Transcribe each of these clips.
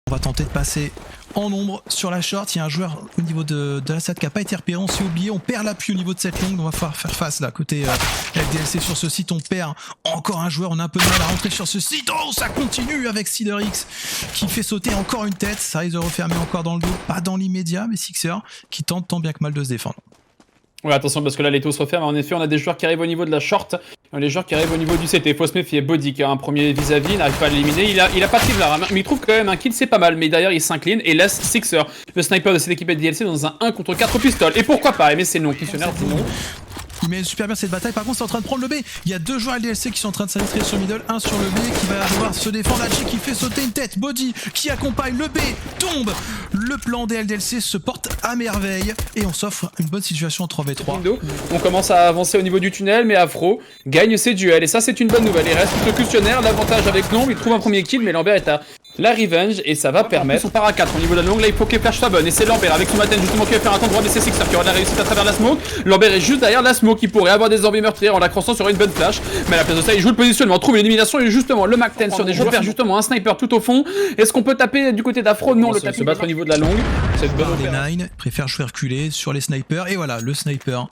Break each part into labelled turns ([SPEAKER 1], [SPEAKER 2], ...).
[SPEAKER 1] On va tenter de passer en ombre sur la short. Il y a un joueur au niveau de la SAT qui n'a pas été repéré. On s'est oublié. On perd l'appui au niveau de cette longue. On va falloir faire face là. Côté LDLC sur ce site, on perd encore un joueur. On a un peu de mal à rentrer sur ce site. Oh, ça continue avec Siderix qui fait sauter encore une tête. Ça risque de refermer encore dans le dos. Pas dans l'immédiat, mais Sixer qui tente tant bien que mal de se défendre.
[SPEAKER 2] Ouais, attention parce que là les taux se referment. En effet, on a des joueurs qui arrivent au niveau de la short, les joueurs qui arrivent au niveau du CT. Faut se méfier. Body qui a un premier vis-à-vis, il n'arrive pas à l'éliminer. Il a pas de là, mais il trouve quand même un kill, c'est pas mal. Mais derrière, il s'incline et laisse Sixer, le sniper de cette équipe DLC, dans un 1 contre 4 au pistolet. Et pourquoi pas? Mais c'est non. Questionnaire dit non.
[SPEAKER 1] Il met super bien cette bataille. Par contre, c'est en train de prendre le B. Il y a deux joueurs LDLC qui sont en train de s'initier sur middle. Un sur le B qui va devoir se défendre. Hachi qui fait sauter une tête. Body qui accompagne le B. Tombe. Le plan des LDLC se porte à merveille. Et on s'offre une bonne situation en 3v3.
[SPEAKER 2] On commence à avancer au niveau du tunnel, mais Afro gagne ses duels. Et ça, c'est une bonne nouvelle. Il reste le questionnaire. L'avantage avec Lombre. Il trouve un premier kill, mais Lambert est à la revenge. Et ça va permettre. On part à 4 au niveau de la longue. Là, il faut que Flash soit bonne. Et c'est Lambert avec Soumaten justement qui va faire un temps droit. Mais c'est Sixer qui aura la réussite à travers la smoke. Lambert est juste derrière la smoke. Qui pourrait avoir des envies meurtrières en la crossant sur une bonne flash. Mais à la place de ça, il joue le positionnement, trouve l'élimination et justement le Mac 10 sur des joueurs. Perd justement un sniper tout au fond. Est-ce qu'on peut taper du côté d'Afro? Non, le tape se battre au niveau de la longue. C'est bonne
[SPEAKER 1] les Nine préfère jouer reculer sur les snipers. Et voilà, le sniper,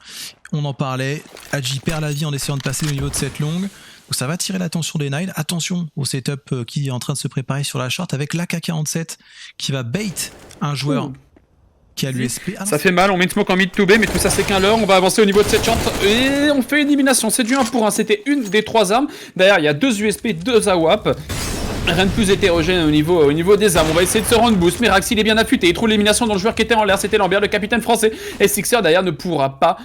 [SPEAKER 1] on en parlait. Haji perd la vie en essayant de passer au niveau de cette longue. Donc ça va tirer l'attention des Nine. Attention au setup qui est en train de se préparer sur la short avec l'AK-47 qui va bait un joueur. Qui a l'USP.
[SPEAKER 2] Ça fait mal, on met une smoke en mid to B, mais tout ça c'est qu'un leurre. On va avancer au niveau de cette short et on fait élimination. C'est du 1 pour 1, c'était une des 3 armes. Derrière, il y a 2 USP, 2 AWAP. Rien de plus hétérogène au niveau des armes. On va essayer de se rendre boost, mais Rax il est bien affûté. Il trouve l'élimination dans le joueur qui était en l'air. C'était Lambert, le capitaine français. Et Sixer derrière ne pourra pas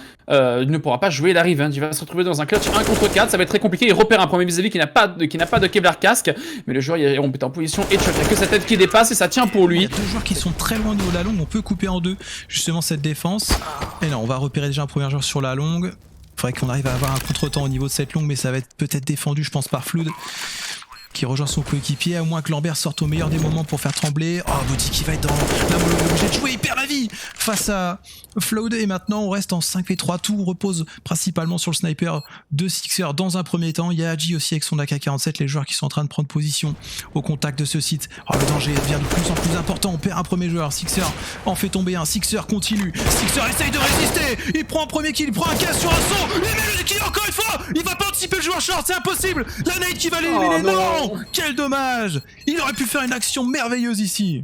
[SPEAKER 2] jouer la revenge. Il va se retrouver dans un clutch 1 contre 4. Ça va être très compliqué. Il repère un premier vis-à-vis qui n'a pas de Kevlar casque. Mais le joueur il est en position et il n'y a que sa tête qui dépasse et ça tient pour lui.
[SPEAKER 1] Il y a deux joueurs qui sont très loin au niveau de la longue. On peut couper en deux justement cette défense. Et non, on va repérer déjà un premier joueur sur la longue. Il faudrait qu'on arrive à avoir un contre-temps au niveau de cette longue, mais ça va être peut-être défendu, je pense, par Flood. Qui rejoint son coéquipier, à moins que Lambert sorte au meilleur des moments pour faire trembler. Oh, Body qui va être dans la mono, obligé de jouer, il perd la vie face à Flood. Et maintenant, on reste en 5v3. Tout repose principalement sur le sniper de Sixer dans un premier temps. Il y a Haji aussi avec son AK-47, les joueurs qui sont en train de prendre position au contact de ce site. Oh, le danger devient de plus en plus important. On perd un premier joueur. Sixer en fait tomber un. Sixer continue. Sixer essaye de résister. Il prend un premier kill, il prend un casse sur un saut. Il met le kill encore une fois. Il va pas anticiper le joueur short, c'est impossible. La nade qui va l'éliminer. Non! Quel dommage! Il aurait pu faire une action merveilleuse ici.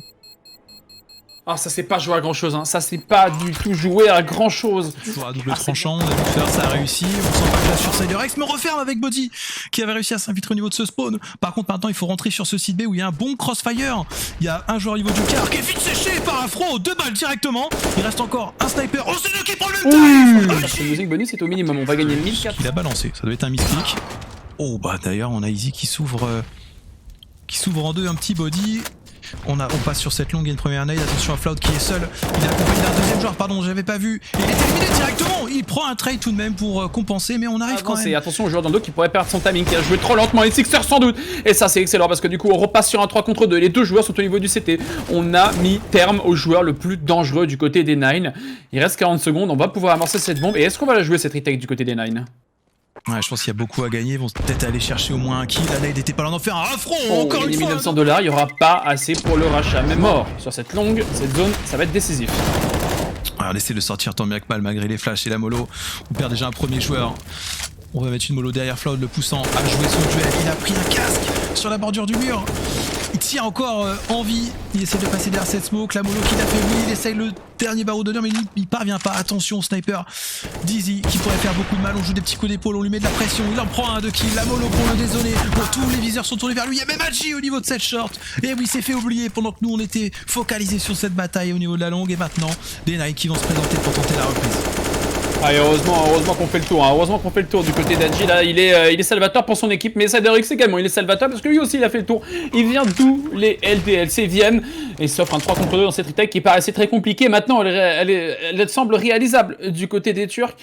[SPEAKER 2] Ah, ça c'est pas joué à grand chose, hein. Ça c'est pas du tout joué à grand chose.
[SPEAKER 1] Toujours à double tranchant, on a pu faire, ça a réussi. On sent pas que là sur Siderix, mais on referme avec Body qui avait réussi à s'infiltrer au niveau de ce spawn. Par contre, maintenant il faut rentrer sur ce site B où il y a un bon crossfire. Il y a un joueur au niveau du car qui est vite séché par Afro, 2 balles directement. Il reste encore un sniper. Oh, c'est lui qui prend le time!
[SPEAKER 2] Le music bonus est au minimum, on va gagner 1004.
[SPEAKER 1] Il a balancé, ça doit être un misclick. Oh, bah d'ailleurs, on a Easy qui s'ouvre en deux, un petit Body. On passe sur cette longue, il y a une première nade, attention à Floud qui est seul. Il est accompagné d'un deuxième joueur, pardon, j'avais pas vu. Il est éliminé directement, il prend un trade tout de même pour compenser, mais on arrive quand même.
[SPEAKER 2] Attention au joueur dans le dos qui pourrait perdre son timing, qui a joué trop lentement, les Sixers sans doute. Et ça c'est excellent parce que du coup on repasse sur un 3 contre 2. Les deux joueurs sont au niveau du CT. On a mis terme au joueur le plus dangereux du côté des Nine. Il reste 40 secondes, on va pouvoir amorcer cette bombe. Et est-ce qu'on va la jouer cette retake du côté des Nine?
[SPEAKER 1] Ouais, je pense qu'il y a beaucoup à gagner. Ils vont peut-être aller chercher au moins un kill. La nade était pas là d'en faire un affront. Encore une fois.
[SPEAKER 2] 1900 $, il n'y aura pas assez pour le rachat. Mais mort sur cette longue, cette zone, ça va être décisif.
[SPEAKER 1] Alors, on essaie de sortir tant bien que mal malgré les flashs et la mollo. On perd déjà un premier joueur. On va mettre une mollo derrière Floud, le poussant à jouer son duel. Il a pris un casque sur la bordure du mur. Il tient encore en vie. Il essaie de passer derrière cette smoke. La mollo qui l'a fait, oui, il essaye le dernier barreau d'honneur, mais il parvient pas. Attention, sniper Dizzy qui pourrait faire beaucoup de mal. On joue des petits coups d'épaule, on lui met de la pression. Il en prend un de kill. La mollo pour le dézoner. Bon, tous les viseurs sont tournés vers lui. Il y a même Haji au niveau de cette short. Et oui, c'est fait oublier pendant que nous on était focalisés sur cette bataille au niveau de la longue. Et maintenant, des Nike qui vont se présenter pour tenter la reprise.
[SPEAKER 2] Ah, et heureusement qu'on fait le tour, hein. Heureusement qu'on fait le tour du côté d'Haji. Là, il est salvateur pour son équipe, mais Siderix également, il est salvateur parce que lui aussi il a fait le tour. Il vient d'où les LDLC viennent et s'offre un 3 contre 2 dans cette retake qui paraissait très compliquée. Maintenant, elle semble réalisable du côté des Turcs.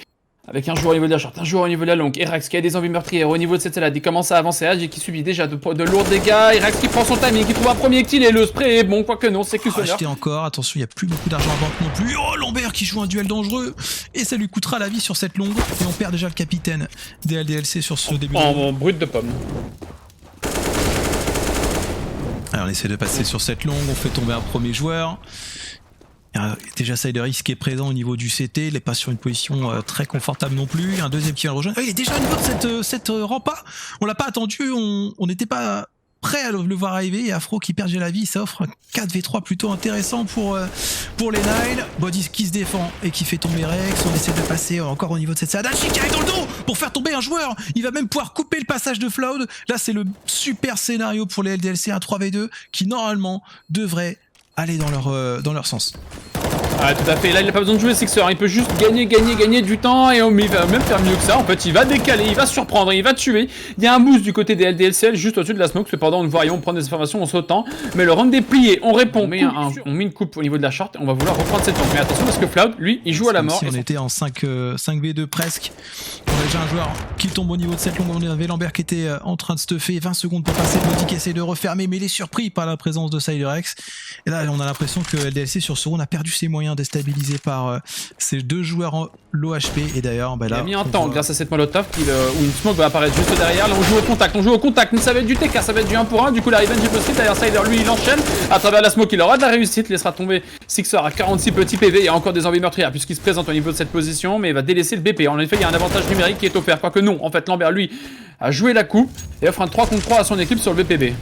[SPEAKER 2] Avec un joueur au niveau de la short, un joueur au niveau de la longue. Erax qui a des envies meurtrières au niveau de cette salade. Il commence à avancer. Adji qui subit déjà de lourds dégâts. Erax qui prend son timing, qui trouve un premier kill et le spray est bon. Quoique non, c'est que sonore.
[SPEAKER 1] Acheter encore. Attention, il n'y a plus beaucoup d'argent en banque non plus. Oh, Lambert qui joue un duel dangereux. Et ça lui coûtera la vie sur cette longue. Et on perd déjà le capitaine des LDLC sur ce début.
[SPEAKER 2] En brut de pomme.
[SPEAKER 1] Alors on essaie de passer sur cette longue. On fait tomber un premier joueur. Déjà Siderix qui est présent au niveau du CT, il n'est pas sur une position très confortable non plus. Un deuxième qui va le rejoindre. Il est déjà au niveau de cette rampa. On l'a pas attendu, on n'était pas prêt à le voir arriver. Et Afro qui perd déjà la vie, ça offre un 4v3 plutôt intéressant pour les Nile. Body qui se défend et qui fait tomber Rex. On essaie de passer encore au niveau de cette salade. Adji qui arrive dans le dos pour faire tomber un joueur. Il va même pouvoir couper le passage de Floud. Là c'est le super scénario pour les LDLC, un 3v2 qui normalement devrait aller dans leur sens.
[SPEAKER 2] Ah tout à fait, là il n'a pas besoin de jouer Sixer, il peut juste gagner du temps et il va même faire mieux que ça. En fait il va décaler, il va surprendre, il va tuer. Il y a un boost du côté des LDLCL juste au-dessus de la smoke, cependant nous voyons prendre des informations en sautant. Mais le round est plié, on répond, on met une coupe au niveau de la short et on va vouloir reprendre cette longue. Mais attention parce que Floud, lui, il joue à la mort.
[SPEAKER 1] Si on était en 5v2 presque. On a déjà un joueur qui tombe au niveau de cette longue, on avait Lambert qui était en train de stuffer, 20 secondes pour passer, Body qui essaie de refermer, mais il est surpris par la présence de Siderex. Et là on a l'impression que LDLC sur ce round a perdu ses moyens, déstabilisé par ces deux joueurs en low HP. Et d'ailleurs là,
[SPEAKER 2] il a mis un temps grâce à cette molotov où une smoke va apparaître juste derrière. Là on joue au contact, mais ça va être du TK, ça va être du 1 pour 1. Du coup la revenge est possible, d'ailleurs Sider lui il enchaîne à travers la smoke, il aura de la réussite, laissera tomber Sixer à 46 petits PV. Il y a encore des envies meurtrières puisqu'il se présente au niveau de cette position, mais il va délaisser le BP. En effet il y a un avantage numérique qui est offert, quoique non, en fait Lambert lui a joué la coupe et offre un 3 contre 3 à son équipe sur le BPB.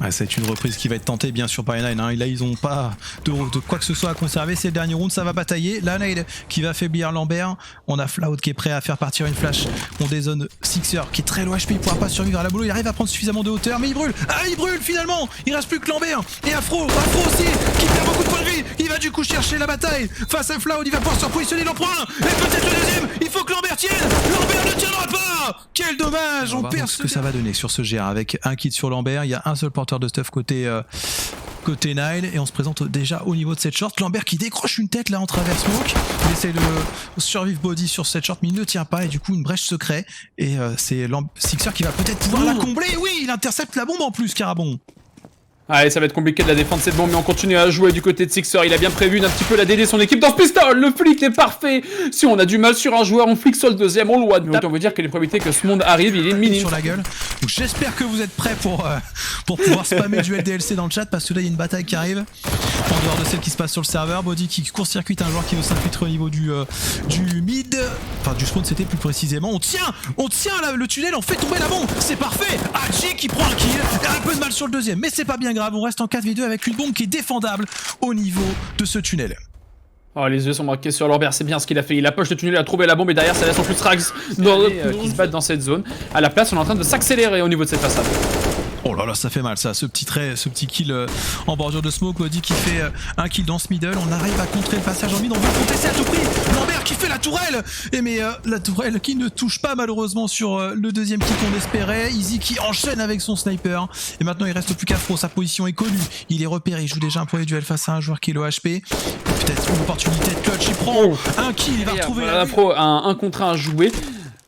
[SPEAKER 1] Ouais, c'est une reprise qui va être tentée bien sûr par Nine, hein. Là ils ont pas de quoi que ce soit à conserver, c'est le dernier round, ça va batailler. La Nade qui va affaiblir Lambert, on a Floud qui est prêt à faire partir une flash, on dézone Sixer qui est très low HP, il pourra pas survivre à la boulot, il arrive à prendre suffisamment de hauteur mais il brûle. Ah il brûle finalement, il reste plus que Lambert et Afro aussi qui perd beaucoup de points de vie. Il va du coup chercher la bataille face à Floud, il va pouvoir se repositionner l'emprunt et peut-être le deuxième, il faut que Lambert tienne. Lambert ne tiendra pas. Quel dommage, on perd ce que ça va donner sur ce GR avec un kit sur Lambert, il y a un seul porteur de stuff côté Nile et on se présente déjà au niveau de cette short. Lambert qui décroche une tête là en travers smoke, il essaie de survivre Body sur cette short mais il ne tient pas et du coup une brèche se crée et c'est Sixer qui va peut-être pouvoir la combler. Oui, il intercepte la bombe en plus, Carabon.
[SPEAKER 2] Allez, ça va être compliqué de la défendre cette bombe, mais on continue à jouer du côté de Sixer. Il a bien prévu d'un petit peu la DD son équipe dans ce pistol. Le flic est parfait. Si on a du mal sur un joueur, on flic sur le deuxième, on le one. Donc on veut dire que les probabilités que ce monde arrive, il est minime.
[SPEAKER 1] Sur la gueule. Donc j'espère que vous êtes prêts pour pouvoir spammer du LDLC dans le chat parce que là il y a une bataille qui arrive. En dehors de celle qui se passe sur le serveur, Body qui court-circuite un joueur qui veut s'infiltrer au niveau du mid. Enfin du spawn c'était plus précisément. On tient là, le tunnel, on fait tomber la bombe. C'est parfait. Adji qui prend un kill. Il a un peu de mal sur le deuxième, mais c'est pas bien grave, on reste en 4v2 avec une bombe qui est défendable au niveau de ce tunnel.
[SPEAKER 2] Oh, les yeux sont marqués sur Lambert, c'est bien ce qu'il a fait. Il approche le tunnel, il a trouvé la bombe et derrière ça laisse en plus Rags qui se battent dans cette zone. À la place, on est en train de s'accélérer au niveau de cette façade.
[SPEAKER 1] Oh là là, ça fait mal ça, ce petit kill en bordure de smoke. Body qui fait un kill dans ce middle. On arrive à contrer le passage en mid, on veut contester à tout prix. Lambert qui fait la tourelle. Et mais la tourelle qui ne touche pas malheureusement sur le deuxième kill qu'on espérait. Easy qui enchaîne avec son sniper. Et maintenant il reste plus qu'Afro, sa position est connue. Il est repéré, il joue déjà un premier duel face à un joueur qui est low HP. Peut-être une opportunité de clutch, il prend un kill, il va retrouver
[SPEAKER 2] Afro un contre un à jouer.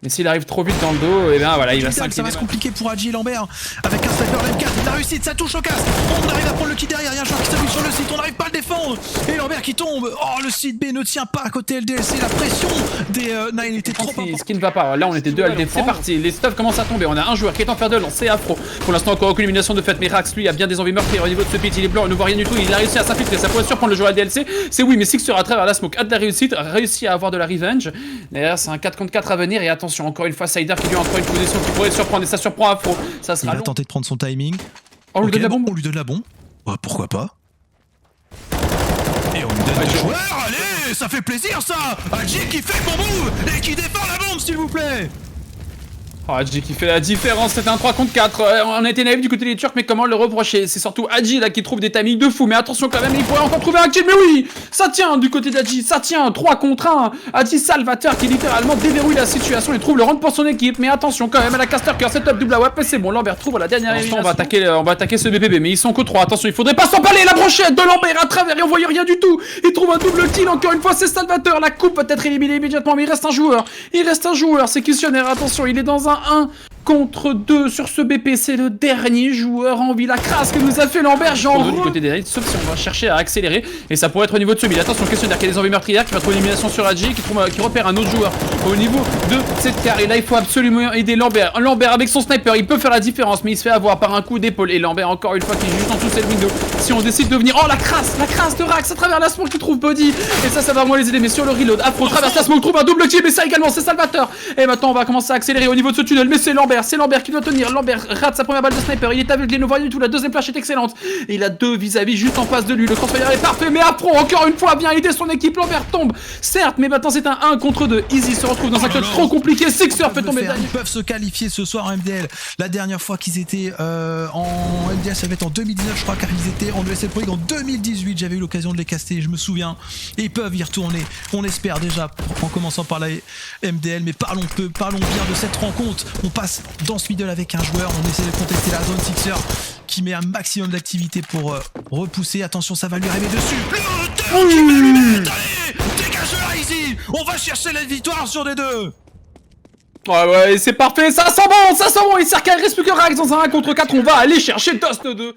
[SPEAKER 2] Mais s'il arrive trop vite dans le dos, et bien voilà, il va s'incliner.
[SPEAKER 1] Ça va se compliquer pour Adji et Lambert avec un sniper M4, la réussite, ça touche au casque. On arrive à prendre le kill derrière, il y a un joueur qui s'appuie sur le site, on n'arrive pas à le défendre. Et Lambert qui tombe. Oh, le site B ne tient pas à côté LDLC, la pression des Nine était trop importante.
[SPEAKER 2] Ce qui ne va pas, là on était deux à le défendre. C'est parti, les stuffs commencent à tomber. On a un joueur qui est en fer de lance, c'est Afro. Pour l'instant encore aucune élimination de fait, mais Rax lui a bien des envies meurtrières au niveau de ce pit, il est blanc, il ne voit rien du tout, il a réussi à s'infiltrer, ça pourrait surprendre le joueur LDLC. C'est oui, mais Sixer à travers la smoke a de la réussite, a réussi à avoir de la revenge. D'ailleurs c'est un 4 contre 4 à venir et attention, encore une fois Sider qui lui a encore une position qui pourrait surprendre et ça surprend Afro. Ça sera
[SPEAKER 1] il a tenté de prendre son timing.
[SPEAKER 2] On lui donne la bombe.
[SPEAKER 1] On lui donne la bombe. Bah, pourquoi pas. Et on lui donne le joueur. Allez, ça fait plaisir ça. Adji qui fait bon move et qui défend la bombe s'il vous plaît.
[SPEAKER 2] Oh, Hadji qui fait la différence, c'était un 3 contre 4. On a été naïf du côté des Turcs, mais comment le reprocher? C'est surtout Hadji là qui trouve des timings de fou. Mais attention quand même, il pourrait encore trouver un kill. Mais oui, ça tient du côté d'Hadji, ça tient. 3 contre 1. Hadji Salvateur qui littéralement déverrouille la situation et trouve le round pour son équipe. Mais attention quand même à la Caster Cœur, c'est top double AWP. Mais c'est bon, Lambert trouve la dernière élimination. On va attaquer ce BPB, mais ils sont que 3. Attention, il faudrait pas s'empaler. La brochette de Lambert à travers et on voyait rien du tout. Il trouve un double kill. Encore une fois, c'est Salvateur. La coupe peut être éliminée immédiatement, mais il reste un joueur. C'est Questionnaire. Attention, il est dans un 1 contre 2 sur ce BP, c'est le dernier joueur en vie. La crasse que nous a fait Lambert, genre du côté des raids, sauf si on va chercher à accélérer, et ça pourrait être au niveau de ce mid. Attention, Questionnaire qui a des envies meurtrières, qui va trouver une élimination sur Hadji, qui repère un autre joueur au niveau de cette carré. Et là, il faut absolument aider Lambert. Lambert avec son sniper, il peut faire la différence, mais il se fait avoir par un coup d'épaule. Et Lambert, encore une fois, qui est juste en dessous de cette window. Si on décide de venir, oh la crasse de Rax à travers la smoke qui trouve Body. Et ça va vraiment les aider, mais sur le reload, Afro traverse la smoke, trouve un double kill, mais ça également, c'est Salvateur. Et maintenant, on va commencer à accélérer au niveau de ce tunnel, mais c'est Lambert qui doit tenir. Lambert rate sa première balle de sniper, il est aveuglé, ne voit rien du tout. La deuxième flash est excellente. Et il a deux vis-à-vis juste en face de lui. Le transfert est parfait, mais Afro, encore une fois, vient aider son équipe. Lambert tombe, certes, mais maintenant c'est un 1 contre 2. Easy se retrouve dans un clutch trop compliqué. Sixer fait tomber.
[SPEAKER 1] Ils peuvent se qualifier ce soir en MDL. La dernière fois qu'ils étaient en MDL, ça va être en 2019, je crois, car ils étaient en ESL Pro League en 2018. J'avais eu l'occasion de les caster, je me souviens. Et ils peuvent y retourner. On espère déjà, en commençant par la MDL, mais parlons bien de cette rencontre. On passe dans ce middle avec un joueur, on essaie de contester la zone. Sixer qui met un maximum d'activité pour repousser. Attention, ça va lui arriver dessus. Le qui va lui mettre. Allez, dégage là, Easy. On va chercher la victoire sur les deux.
[SPEAKER 2] Ouais, c'est parfait, ça sent bon. Et Serkai, il reste plus que Rax dans un 1 contre 4. On va aller chercher Toast 2.